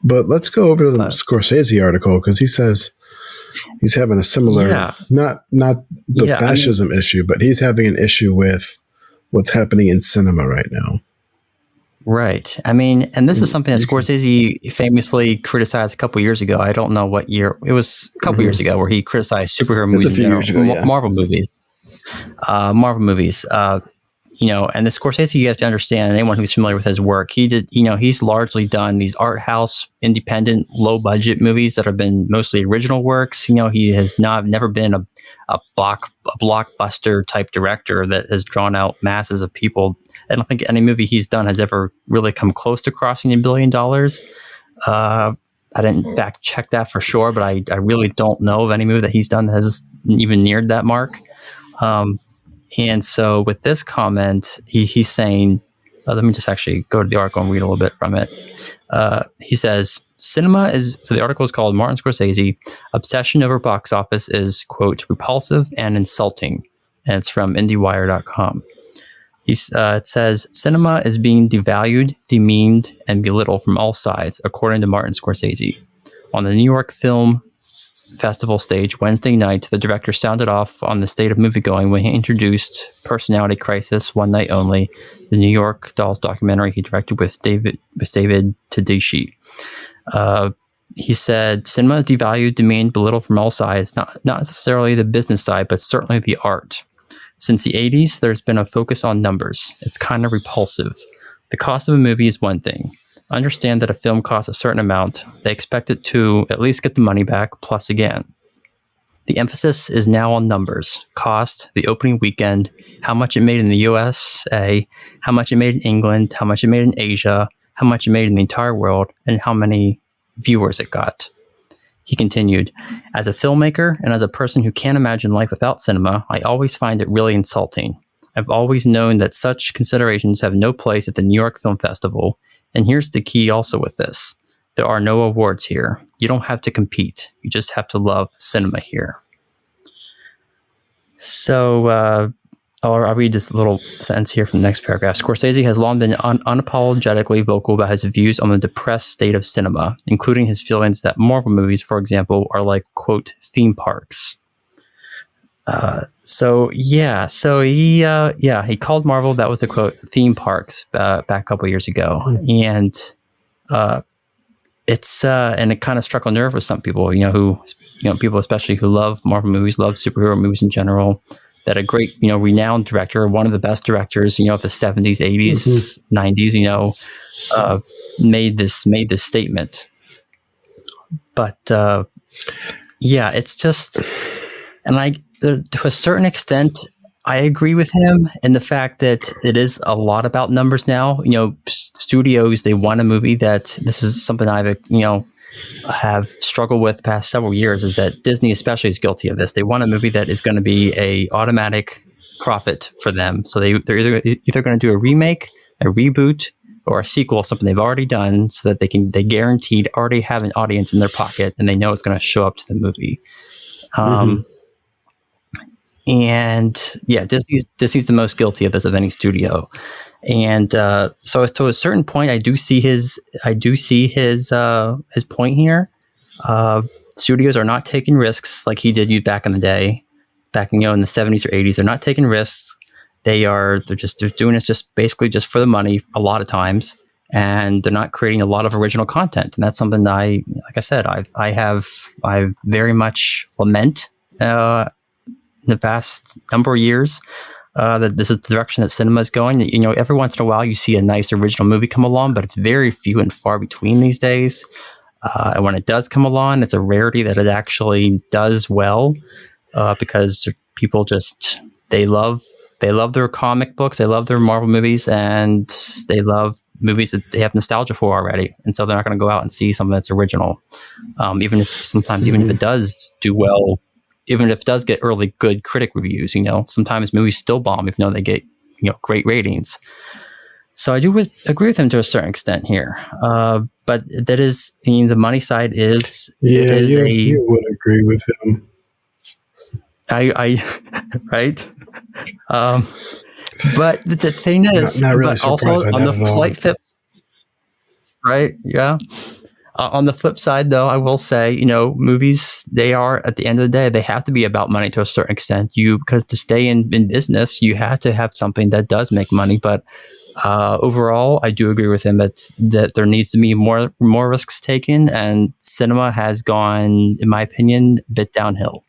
But let's go over to the Scorsese article, because he says he's having a similar, not the fascism issue, but he's having an issue with what's happening in cinema right now. Right. I mean, and this is something that Scorsese famously criticized a couple years ago. I don't know what year. It was a couple years ago where he criticized superhero movies. A few years ago, Marvel movies. And the Scorsese, you have to understand, anyone who's familiar with his work, he's largely done these art house, independent, low budget movies that have been mostly original works. He has never been a blockbuster type director that has drawn out masses of people. I don't think any movie he's done has ever really come close to crossing $1 billion. I didn't in fact check that for sure, but I really don't know of any movie that he's done that has even neared that mark. And so with this comment, he's saying, let me just actually go to the article and read a little bit from it. He says, the article is called Martin Scorsese, Obsession Over Box Office is, quote, repulsive and insulting. And it's from IndieWire.com. It says, cinema is being devalued, demeaned, and belittled from all sides, according to Martin Scorsese. On the New York Film Festival stage Wednesday night, the director sounded off on the state of moviegoing when he introduced Personality Crisis, One Night Only, the New York Dolls documentary he directed with David Tedeschi. He said, cinema is devalued, demeaned, belittled from all sides, not necessarily the business side, but certainly the art. Since the 80s, there's been a focus on numbers. It's kind of repulsive. The cost of a movie is one thing. Understand that a film costs a certain amount. They expect it to at least get the money back, plus again. The emphasis is now on numbers, cost, the opening weekend, how much it made in the USA, how much it made in England, how much it made in Asia, how much it made in the entire world, and how many viewers it got. He continued, as a filmmaker and as a person who can't imagine life without cinema, I always find it really insulting. I've always known that such considerations have no place at the New York Film Festival. And here's the key also with this. There are no awards here. You don't have to compete. You just have to love cinema here. So I'll read this little sentence here from the next paragraph. Scorsese has long been unapologetically vocal about his views on the depressed state of cinema, including his feelings that Marvel movies, for example, are like, quote, theme parks. He called Marvel, that was the quote, theme parks back a couple of years ago. And it kind of struck a nerve with some people, people especially who love Marvel movies, love superhero movies in general, that a great, renowned director, one of the best directors, of the 70s, 80s, 90s, made this statement. But it's just, and to a certain extent, I agree with him in the fact that it is a lot about numbers now. Studios, they want a movie that, this is something I've, have struggled with the past several years, is that Disney especially is guilty of this. They want a movie that is going to be a automatic profit for them. So they're either going to do a remake, a reboot, or a sequel, something they've already done, so that they guaranteed already have an audience in their pocket and they know it's going to show up to the movie. And Disney's the most guilty of this of any studio. And so as to a certain point, I do see his point here. Studios are not taking risks like he did back in the day, in the 70s or 80s. They're not taking risks. They're doing it just basically just for the money a lot of times, and they're not creating a lot of original content. And that's something I very much lament the past number of years, that this is the direction that cinema is going. Every once in a while you see a nice original movie come along, but it's very few and far between these days. And when it does come along, it's a rarity that it actually does well, because people they love their comic books, they love their Marvel movies, and they love movies that they have nostalgia for already. And so they're not going to go out and see something that's original. Even if it does do well, even if it does get early good critic reviews, sometimes movies still bomb, even though they get, great ratings. So I do agree with him to a certain extent here. But that is, the money side is... Yeah, you would agree with him. I right? But the thing is... Not really but also on the slight flip... Right, yeah. On the flip side, though, I will say, movies, they are, at the end of the day, they have to be about money to a certain extent. Because to stay in business, you have to have something that does make money. But overall, I do agree with him that there needs to be more risks taken, and cinema has gone, in my opinion, a bit downhill.